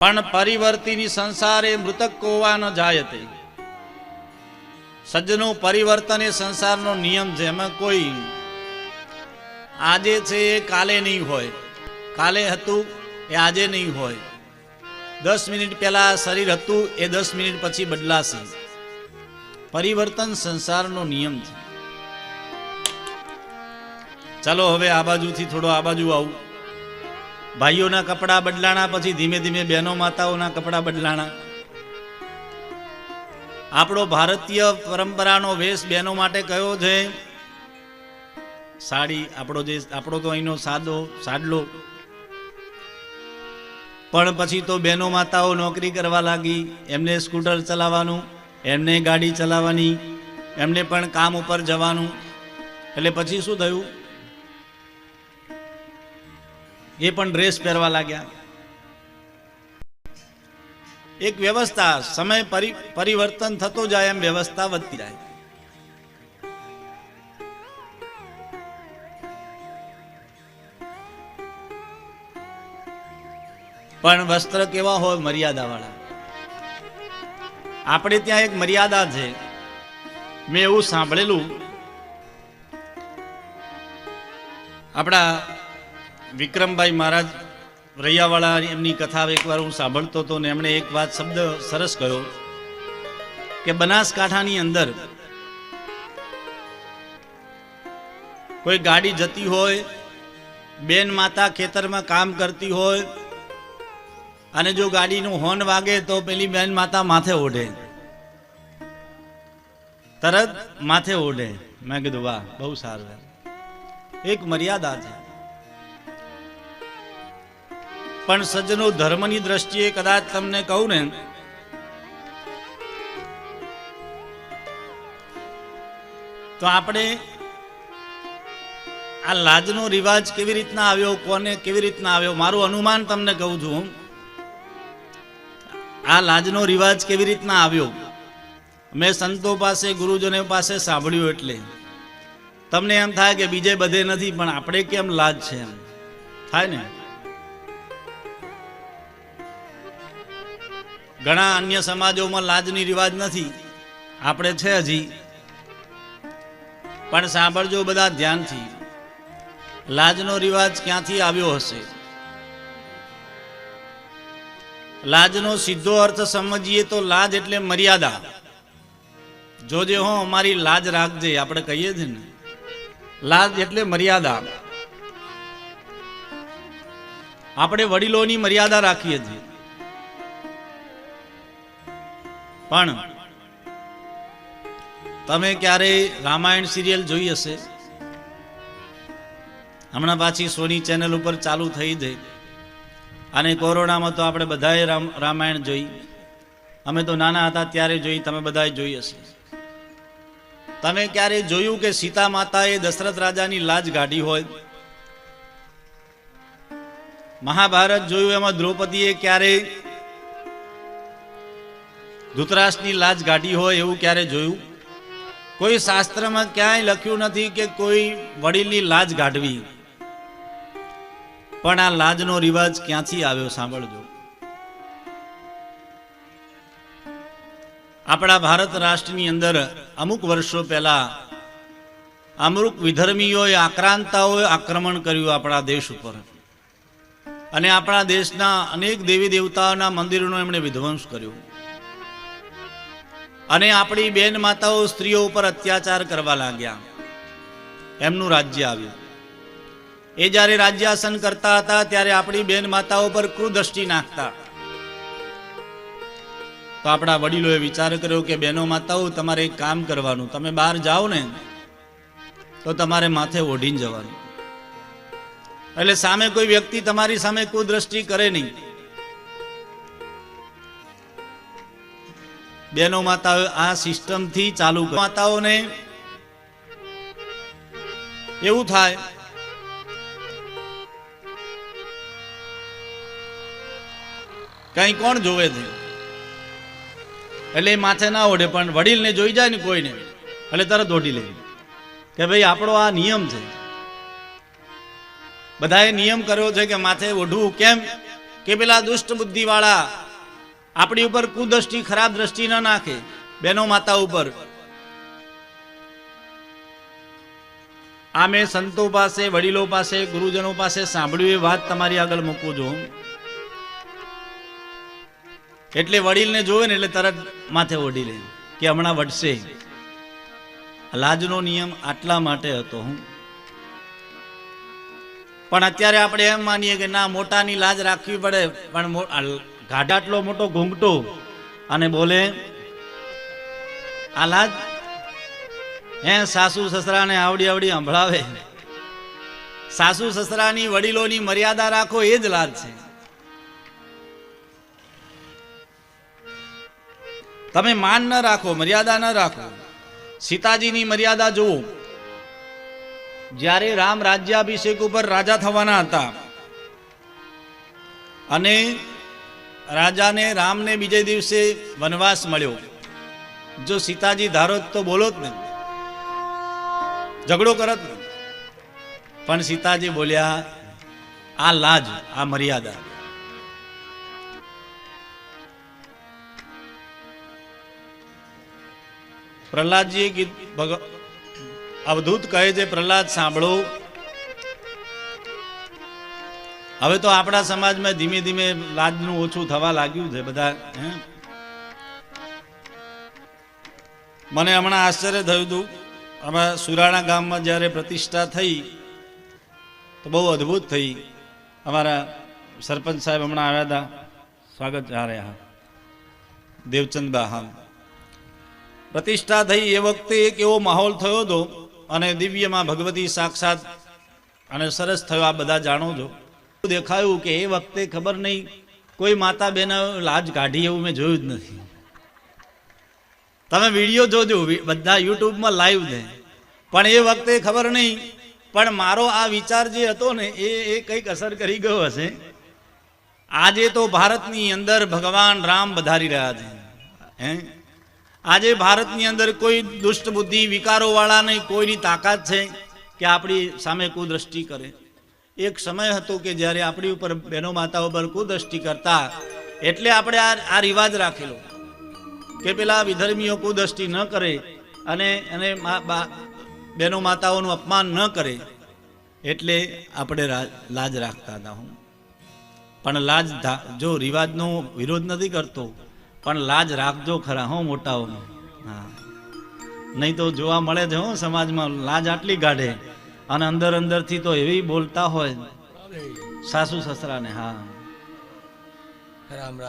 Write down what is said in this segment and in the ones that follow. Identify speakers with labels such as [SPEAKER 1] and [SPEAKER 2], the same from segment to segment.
[SPEAKER 1] પણ પરિવર્તિની સંસારે મૃતક કોવા ન જાયતે. સજ્જનો પરિવર્તન એ સંસારનો નિયમ છે. એમાં કોઈ આજે છે એ કાલે નહીં હોય, કાલે હતું એ આજે નહીં હોય. 10 મિનિટ પહેલા શરીર હતું એ 10 મિનિટ પછી બદલાશે. પરિવર્તન સંસારનો નિયમ છે. ચાલો હવે આ બાજુથી થોડો આ બાજુ આવું. ભાઈઓના કપડા બદલાણા પછી ધીમે ધીમે બહેનો માતાઓના કપડા બદલાણા. આપણો ભારતીય પરંપરાનો વેશ બહેનો માટે કયો છે? સાડી. આપણો તો અહીંનો સાડલો. પણ પછી તો બહેનો માતાઓ નોકરી કરવા લાગી. એમને સ્કૂટર ચલાવવાનું, એમને ગાડી ચલાવવાની, એમને પણ કામ ઉપર જવાનું. એટલે પછી શું થયું? એ પણ ડ્રેસ પહેરવા લાગ્યા. એક વ્યવસ્થા, સમય પરિવર્તન થતો જાય એમ વ્યવસ્થા વધતી જાય. પણ વસ્ત્ર કેવા હોય? મર્યાદા વાળા. આપણે ત્યાં એક મર્યાદા છે. મેં એવું સાંભળેલું, આપણા વિક્રમભાઈ મહારાજ રૈયાવાળા, એમની કથા એકવાર હું સાંભળતો હતો ને એમણે એક વાત શબ્દ સરસ કહ્યો કે બનાસકાંઠાની અંદર કોઈ ગાડી જતી હોય, બેન માતા ખેતરમાં કામ કરતી હોય અને જો ગાડીનું હોર્ન વાગે તો પેલી બેન માતા માથે ઓઢે, તરત માથે ઓઢે. મેં કીધું વાહ, બહુ સારું. એક મર્યાદા છે. પણ સજ્જનો, ધર્મની દ્રષ્ટિએ કદાચ તમને કહું ને, તો આપણે આ લાજનો રિવાજ કેવી રીતના આવ્યો, કોને કેવી રીતના આવ્યો, મારું અનુમાન તમને કહું છું. આ લાજનો રિવાજ કેવી રીતના આવ્યો મેં સંતો પાસે, ગુરુજનો પાસે સાંભળ્યું. એટલે તમને એમ થાય કે બીજે બધે નથી, પણ આપણે કેમ લાજ છે એમ થાય ને. ઘણા અન્ય સમાજોમાં લાજની રિવાજ નથી, આપણે છે હજી. પણ સાંભળજો બધા ધ્યાનથી, લાજનો રિવાજ ક્યાંથી આવ્યો હશે? લાજનો સીધો અર્થ સમજીએ તો લાજ એટલે મર્યાદા. જોજે હો, અમારી લાજ રાખજે, આપણે કહીએ છીએ ને. લાજ એટલે મર્યાદા. આપણે વડીલોની મર્યાદા રાખીએ છીએ. પણ તમે ક્યારે રામાયણ સિરિયલ જોઈ હશે? હમણાં પાછી સોની ચેનલ ઉપર ચાલુ થઈ જાય. અને કોરોનામાં તો આપણે બધાએ રામાયણ જોઈ. અમે તો નાના હતા ત્યારે જોઈ, તમે બધાએ જોઈ હશે. તમે ક્યારે જોયું કે સીતા માતાએ દશરથ રાજાની લાજ કાઢી હોય? મહાભારત જોયું, એમાં દ્રૌપદીએ ક્યારે ધૃતરાષ્ટ્રની લાજ કાઢી હોય એવું ક્યારે જોયું? કોઈ શાસ્ત્રમાં ક્યાંય લખ્યું નથી કે કોઈ વડીલની લાજ કાઢવી. પણ આ લાજનો રિવાજ ક્યાંથી આવ્યો સાંભળજો. આપણા ભારત રાષ્ટ્રની અંદર અમુક વર્ષો પહેલા અમુક વિધર્મીઓએ, આક્રાંતાઓએ આક્રમણ કર્યું આપણા દેશ ઉપર. અને આપણા દેશના અનેક દેવી દેવતાઓના મંદિરોનો એમણે વિધ્વંસ કર્યો. અને આપણી બેન માતાઓ, સ્ત્રીઓ ઉપર અત્યાચાર કરવા લાગ્યા. એમનું રાજ્ય આવ્યું. એ જ્યારે રાજ્યાસન કરતા હતા ત્યારે આપણી બેન માતાઓ પર કુદૃષ્ટિ નાખતા. તો આપણા વડીલોએ વિચાર કર્યો કે બહેનો માતાઓ, તમારે એક કામ કરવાનું, તમે બહાર જાઓ ને તો તમારે માથે ઓઢીને જવાનું. એટલે સામે કોઈ વ્યક્તિ તમારી સામે કુદૃષ્ટિ કરે નહીં. બહેનો માતાઓ આ સિસ્ટમથી ચાલુ. માતાઓને એવું થાય કઈ કોણ જોવે છે, એટલે માથે ના ઓઢે. પણ વડીલને જોઈ જાય ને કોઈને, એટલે તરત ઓઢી લે કે ભાઈ આપણો આ નિયમ છે. બધાએ નિયમ કર્યો છે કે માથે ઓઢવું. કેમ? કે પેલા દુષ્ટ બુદ્ધિવાળા આપણી ઉપર કુદ્રષ્ટિ ખરાબ દ્રષ્ટિ ન નાખે બહેનો માતા ઉપર. આ મેં સંતો પાસે, વડીલો પાસે, ગુરુજનો પાસે સાંભળ્યું એ વાત તમારી આગળ મૂકું છું. એટલે વડીલને જોવે ને એટલે તરત માથે ઓઢી લે કે હમણાં વટશે. લાજનો નિયમ આટલા માટે હતો. પણ અત્યારે આપણે એમ માનીએ કે ના, મોટાની લાજ રાખવી પડે. પણ ગાઢ આટલો મોટો ઘૂંઘટો અને બોલે આ લાજ હે સાસુ સસરાને આવડી આવડી સંભળાવે. સાસુ સસરાની વડીલોની મર્યાદા રાખો એ જ લાજ છે. તમે માન ન રાખો, મર્યાદા ન રાખો. સીતાજીની મર્યાદા જુઓ. જ્યારે રામ રાજ્યાભિષેક ઉપર રાજા થવાના હતા અને રાજાને રામને બીજે દિવસે વનવાસ મળ્યો. જો સીતાજી ધારોત તો બોલોત ને, ઝઘડો કરત ને. પણ સીતાજી બોલ્યા આ લાજ, આ મર્યાદા. પ્રહલાદજી અવધૂત કહે છે, પ્રહલાદ સાંભળો. હવે તો આપણા સમાજમાં ધીમે ધીમે લાજનું ઓછું થવા લાગ્યું છે બધા. મને હમણાં આશ્ચર્ય થયું હતું. આમાં સુરાણા ગામમાં જ્યારે પ્રતિષ્ઠા થઈ તો બહુ અદ્ભુત થઈ. અમારા સરપંચ સાહેબ હમણાં આવ્યા હતા, સ્વાગત રહ્યા દેવચંદબા. હા, પ્રતિષ્ઠા થઈ એ વખતે એક એવો માહોલ થયો હતો અને દિવ્યમાં ભગવતી સાક્ષાત અને સરસ થયો. આ બધા જાણો છો. દેખાયું કે એ વખતે ખબર નહીં કોઈ માતા બેન લાજ કાઢી એવું મેં જોયું જ નથી. તમે વિડીયો જોજો, બધા યુટ્યુબમાં લાઈવ છે. પણ એ વખતે ખબર નહીં, પણ મારો આ વિચાર જે હતો ને એ કંઈક અસર કરી ગયો હશે. આજે તો ભારતની અંદર ભગવાન રામ વધારી રહ્યા છે. આજે ભારતની અંદર કોઈ દુષ્ટ બુદ્ધિ વિકારો વાળા નહીં, કોઈની તાકાત છે કે આપણી સામે કુદ્રષ્ટિ કરે. એક સમય હતો કે જ્યારે આપણી ઉપર બહેનો માતા ઉપર કુદ્રષ્ટિ કરતા, એટલે આપણે આ રિવાજ રાખેલો કે પેલા વિધર્મીઓ કુદ્રષ્ટિ ન કરે અને બહેનો માતાઓનું અપમાન ન કરે, એટલે આપણે લાજ રાખતા હતા. પણ લાજ જો રિવાજનો વિરોધ નથી કરતો, પણ લાજ રાખજો ખરા હો મોટાઓનો. હા, નહીં તો જોવા મળે છે હો સમાજમાં લાજ આટલી કાઢે અને અંદર અંદરથી તો એવી બોલતા હોય સાસુ સસરાને. હા,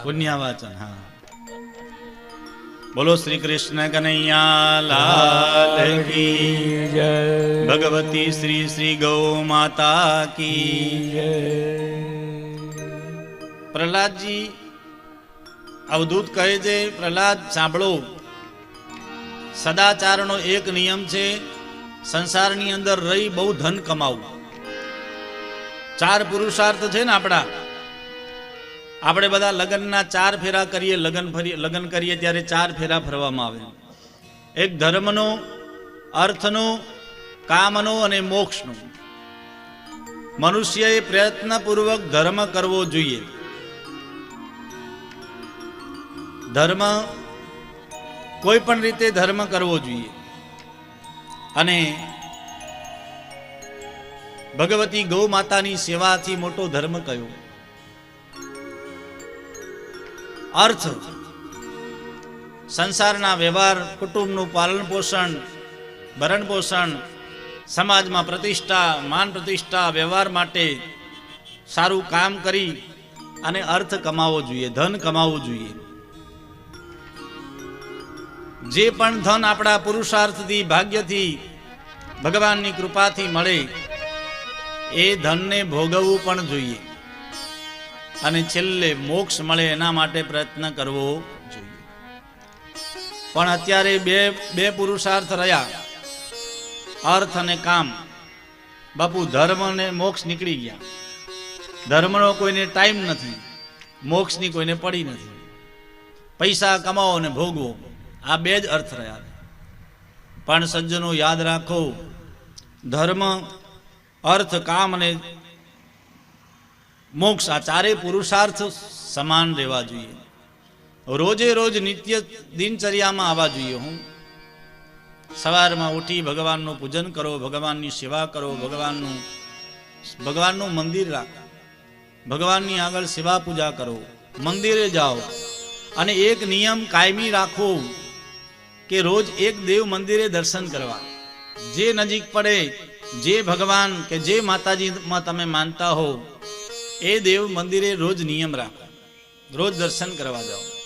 [SPEAKER 1] પુણ્યવાચન. હા, બોલો શ્રી કૃષ્ણ કનૈયા લાલ કી જય. ભગવતી શ્રી શ્રી ગૌ માતા કી જય. પ્રહલાદજી અવધૂત કહે છે, પ્રહલાદ સાંભળો, સદાચારનો એક નિયમ છે, સંસારની અંદર રહી બહુ ધન કમાવું. 4 પુરુષાર્થ છે ને આપણા. આપણે બધા લગ્નના 4 ફેરા કરીએ, લગ્ન કરીએ ત્યારે 4 ફેરા ફરવામાં આવે. એક ધર્મનો, અર્થનો, કામનો અને મોક્ષનો. મનુષ્યએ પ્રયત્નપૂર્વક ધર્મ કરવો જોઈએ. ધર્મ કોઈ પણ રીતે ધર્મ કરવો જોઈએ. અને ભગવતી ગૌ માતાની સેવાથી મોટો ધર્મ કયો? અર્થ, સંસારના વ્યવહાર, કુટુંબનું પાલન પોષણ, ભરણ પોષણ, સમાજમાં પ્રતિષ્ઠા, માન પ્રતિષ્ઠા, વ્યવહાર માટે સારું કામ કરી અને અર્થ કમાવો જોઈએ, ધન કમાવવું જોઈએ. જે પણ ધન આપણા પુરુષાર્થથી, ભાગ્યથી, ભગવાનની કૃપાથી મળે એ ધનને ભોગવવું પણ જોઈએ અને છેલ્લે મોક્ષ મળે એના માટે પ્રયત્ન કરવો જોઈએ. પણ અત્યારે બે પુરુષાર્થ રહ્યા, અર્થ અને કામ. બાપુ ધર્મ અને મોક્ષ નીકળી ગયા. ધર્મનો કોઈને ટાઈમ નથી, મોક્ષની કોઈને પડી નથી. પૈસા કમાવો અને ભોગવો, આ 2 જ અર્થ રહ્યા. પણ સજ્જનો યાદ રાખો, ધર્મ, અર્થ, કામ અને મોક્ષ, આ ચારે પુરુષાર્થ સમાન રહેવા જોઈએ. રોજે રોજ નિત્ય દિનચર્યામાં આવવા જોઈએ. હું સવારમાં ઉઠી ભગવાનનું પૂજન કરો, ભગવાનની સેવા કરો, ભગવાનનું મંદિર રાખો, ભગવાનની આગળ સેવા પૂજા કરો, મંદિરે જાઓ. અને એક નિયમ કાયમી રાખો કે રોજ એક દેવ મંદિરે દર્શન કરવા. જે નજીક પડે, જે ભગવાન કે જે માતાજીમાં તમે માનતા હો એ દેવ મંદિરે રોજ નિયમ રાખો, રોજ દર્શન કરવા જાઓ.